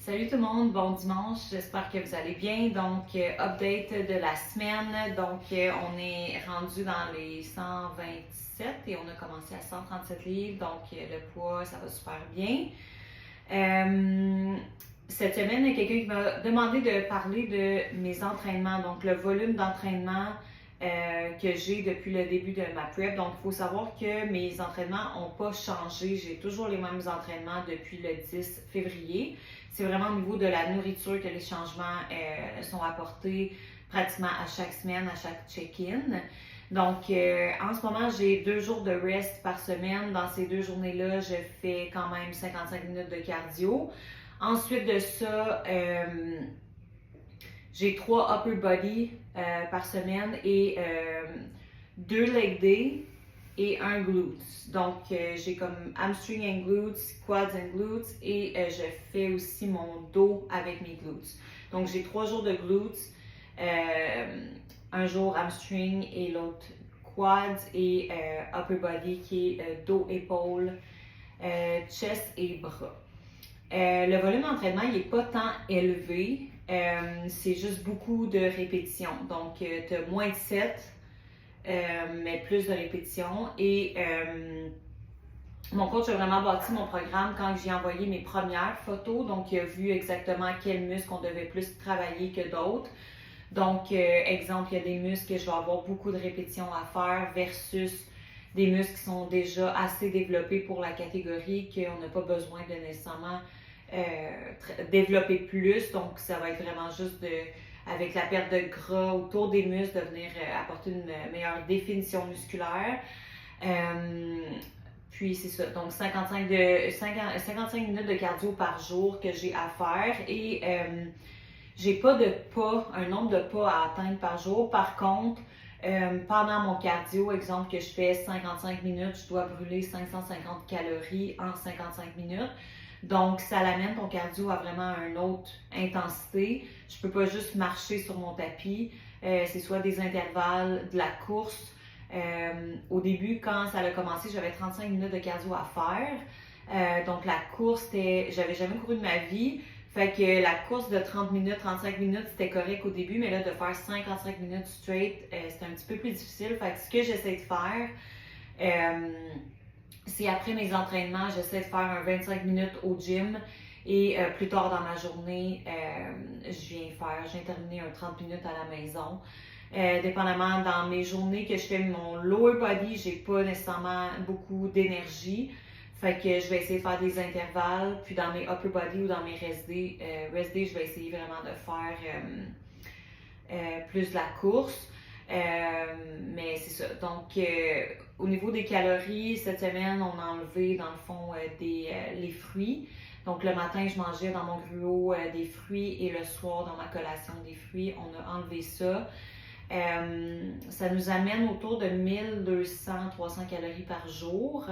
Salut tout le monde, bon dimanche, j'espère que vous allez bien. Donc, update de la semaine. Donc, on est rendu dans les 127 et on a commencé à 137 livres. Donc, le poids, ça va super bien. Cette semaine, il y a quelqu'un qui m'a demandé de parler de mes entraînements, donc le volume d'entraînement que j'ai depuis le début de ma prep. Donc, il faut savoir que mes entraînements n'ont pas changé. J'ai toujours les mêmes entraînements depuis le 10 février. C'est vraiment au niveau de la nourriture que les changements sont apportés pratiquement à chaque semaine, à chaque check-in. Donc, en ce moment, j'ai 2 jours de rest par semaine. Dans ces 2 journées-là, je fais quand même 55 minutes de cardio. Ensuite de ça, j'ai 3 upper body par semaine et 2 leg day et 1 glutes. Donc, j'ai comme hamstring and glutes, quads and glutes et je fais aussi mon dos avec mes glutes. Donc, j'ai 3 jours de glutes, un jour hamstring et l'autre quads et upper body qui est dos, épaules, chest et bras. Le volume d'entraînement, il n'est pas tant élevé, c'est juste beaucoup de répétitions. Donc, tu as moins de 7, mais plus de répétitions. Et mon coach a vraiment bâti mon programme quand j'ai envoyé mes premières photos. Donc, il a vu exactement quels muscles on devait plus travailler que d'autres. Donc, exemple, il y a des muscles que je vais avoir beaucoup de répétitions à faire versus des muscles qui sont déjà assez développés pour la catégorie, qu'on n'a pas besoin de nécessairement développer plus. Donc, ça va être vraiment juste avec la perte de gras autour des muscles, de venir apporter une meilleure définition musculaire. Puis, c'est ça. Donc, 55 minutes de cardio par jour que j'ai à faire. Et j'ai pas de pas, un nombre de pas à atteindre par jour. Par contre, pendant mon cardio, exemple que je fais 55 minutes, je dois brûler 550 calories en 55 minutes. Donc, ça l'amène ton cardio à vraiment une autre intensité. Je peux pas juste marcher sur mon tapis. C'est soit des intervalles, de la course. Au début, quand ça a commencé, j'avais 35 minutes de cardio à faire. Donc, la course, j'avais jamais couru de ma vie. Fait que la course de 30 minutes, 35 minutes, c'était correct au début, mais là, de faire 55 minutes straight, c'était un petit peu plus difficile. Fait que ce que j'essaie de faire, c'est après mes entraînements, j'essaie de faire un 25 minutes au gym et plus tard dans ma journée, je viens terminer un 30 minutes à la maison. Dépendamment dans mes journées que je fais mon lower body, j'ai pas nécessairement beaucoup d'énergie. Fait que je vais essayer de faire des intervalles, puis dans mes upper body ou dans mes rest day, je vais essayer vraiment de faire plus de la course. Mais c'est ça. Donc, au niveau des calories, cette semaine, on a enlevé dans le fond les fruits. Donc, le matin, je mangeais dans mon gruau des fruits et le soir, dans ma collation des fruits, on a enlevé ça. Ça nous amène autour de 1200-300 calories par jour.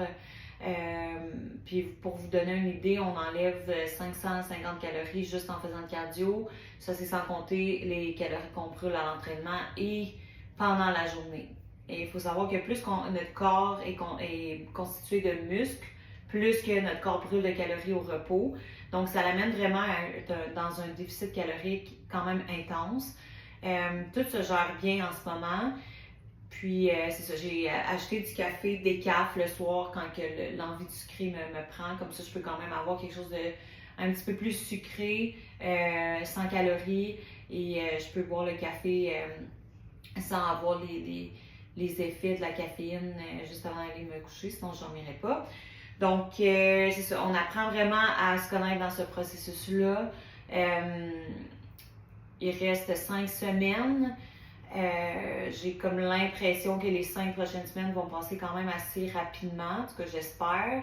Puis pour vous donner une idée, on enlève 550 calories juste en faisant le cardio. Ça, c'est sans compter les calories qu'on brûle à l'entraînement et pendant la journée. Et il faut savoir que plus notre corps est constitué de muscles, plus que notre corps brûle de calories au repos. Donc, ça l'amène vraiment dans un déficit calorique quand même intense. Tout se gère bien en ce moment. Puis, c'est ça, j'ai acheté du café décaf le soir quand que l'envie du sucré me prend. Comme ça, je peux quand même avoir quelque chose de un petit peu plus sucré, sans calories. Et je peux boire le café sans avoir les effets de la caféine juste avant d'aller me coucher, sinon je dormirais pas. Donc, c'est ça, on apprend vraiment à se connaître dans ce processus-là. Il reste 5 semaines. J'ai comme l'impression que les 5 prochaines semaines vont passer quand même assez rapidement, en tout cas j'espère.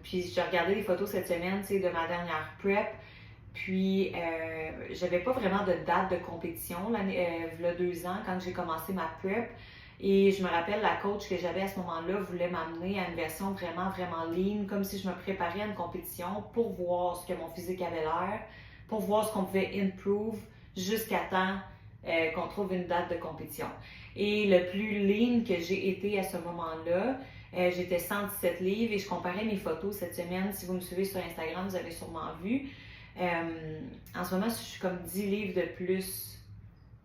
Puis j'ai regardé des photos cette semaine, tu sais, de ma dernière prep. Puis j'avais pas vraiment de date de compétition il y a 2 ans quand j'ai commencé ma prep. Et je me rappelle, la coach que j'avais à ce moment-là voulait m'amener à une version vraiment, vraiment lean, comme si je me préparais à une compétition pour voir ce que mon physique avait l'air, pour voir ce qu'on pouvait improve jusqu'à temps qu'on trouve une date de compétition. Et le plus lean que j'ai été à ce moment-là, j'étais 117 livres et je comparais mes photos cette semaine. Si vous me suivez sur Instagram, vous avez sûrement vu. En ce moment, je suis comme 10 livres de plus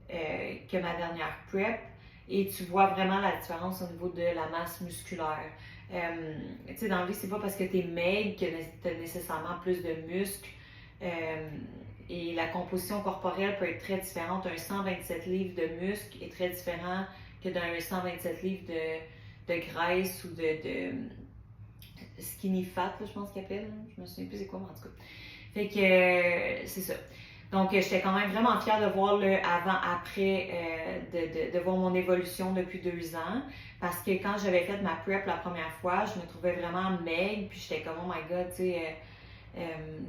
que ma dernière prep. Et tu vois vraiment la différence au niveau de la masse musculaire. Tu sais, dans la vie, c'est pas parce que tu es maigre que tu as nécessairement plus de muscles. Et la composition corporelle peut être très différente. Un 127 livres de muscles est très différent que d'un 127 livres de graisse ou de skinny fat, là, je pense qu'il appelle. Je me souviens plus c'est quoi, mais en tout cas. Fait que c'est ça. Donc, j'étais quand même vraiment fière de voir le avant-après, de voir mon évolution depuis 2 ans. Parce que quand j'avais fait ma prep la première fois, je me trouvais vraiment maigre. Puis j'étais comme, oh my god, tu sais,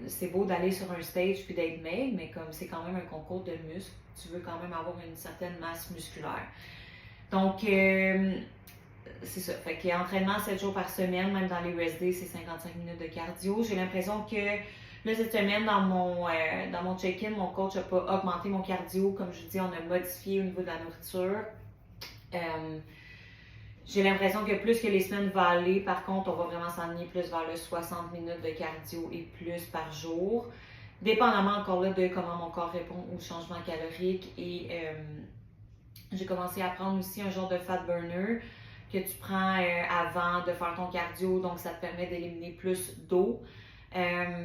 c'est beau d'aller sur un stage puis d'être maigre, mais comme c'est quand même un concours de muscles, tu veux quand même avoir une certaine masse musculaire. Donc, c'est ça. Fait que entraînement 7 jours par semaine, même dans les USD, c'est 55 minutes de cardio. J'ai l'impression que là, cette semaine, dans mon check-in, mon coach n'a pas augmenté mon cardio. Comme je dis, on a modifié au niveau de la nourriture. J'ai l'impression que plus que les semaines vont aller, par contre, on va vraiment s'enligner plus vers le 60 minutes de cardio et plus par jour. Dépendamment encore là de comment mon corps répond au changement calorique. Et j'ai commencé à prendre aussi un genre de fat burner que tu prends avant de faire ton cardio, donc ça te permet d'éliminer plus d'eau.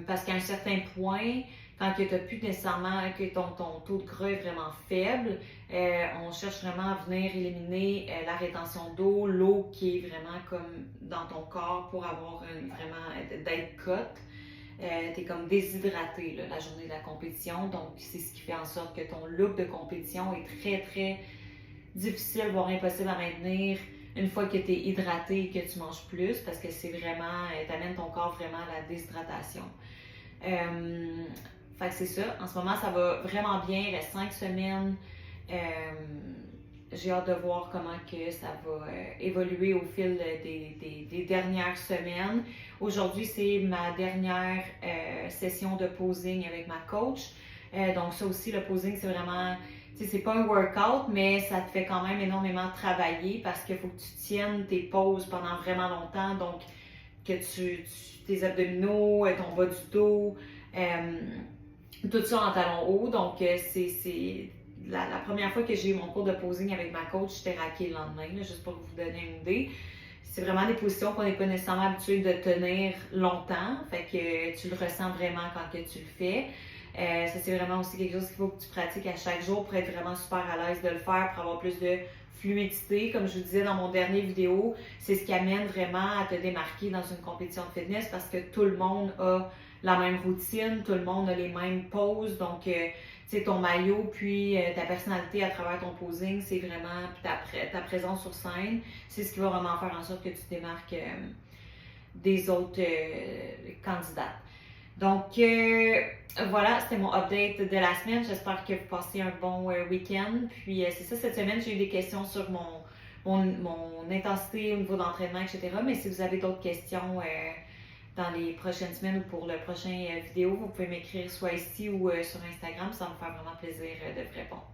Parce qu'à un certain point, quand tu n'as plus nécessairement, que ton taux de gras est vraiment faible, on cherche vraiment à venir éliminer la rétention d'eau, l'eau qui est vraiment comme dans ton corps pour avoir vraiment d'être cut. Tu es comme déshydraté là, la journée de la compétition, donc c'est ce qui fait en sorte que ton look de compétition est très très difficile, voire impossible à maintenir une fois que tu es hydraté et que tu manges plus, parce que c'est vraiment, t'amènes ton corps vraiment à la déshydratation. Fait que c'est ça. En ce moment, ça va vraiment bien. Il reste 5 semaines. J'ai hâte de voir comment que ça va évoluer au fil des dernières semaines. Aujourd'hui, c'est ma dernière session de posing avec ma coach. Donc ça aussi, le posing, c'est vraiment... C'est pas un workout, mais ça te fait quand même énormément travailler parce qu'il faut que tu tiennes tes pauses pendant vraiment longtemps. Donc, que tes abdominaux, ton bas du dos, tout ça en talons hauts. Donc, c'est la première fois que j'ai eu mon cours de posing avec ma coach, j'étais raquée le lendemain, là, juste pour vous donner une idée. C'est vraiment des positions qu'on n'est pas nécessairement habitué de tenir longtemps. Fait que tu le ressens vraiment quand que tu le fais. Ça, c'est vraiment aussi quelque chose qu'il faut que tu pratiques à chaque jour pour être vraiment super à l'aise de le faire, pour avoir plus de fluidité. Comme je vous disais dans mon dernier vidéo, c'est ce qui amène vraiment à te démarquer dans une compétition de fitness parce que tout le monde a la même routine, tout le monde a les mêmes poses. Donc, tu sais, ton maillot, puis ta personnalité à travers ton posing, c'est vraiment ta présence sur scène. C'est ce qui va vraiment faire en sorte que tu te démarques des autres candidats. Donc, voilà, c'était mon update de la semaine. J'espère que vous passez un bon week-end. Puis, c'est ça, cette semaine, j'ai eu des questions sur mon intensité au niveau d'entraînement, etc. Mais si vous avez d'autres questions dans les prochaines semaines ou pour le prochain vidéo, vous pouvez m'écrire soit ici ou sur Instagram. Ça va me faire vraiment plaisir de vous répondre.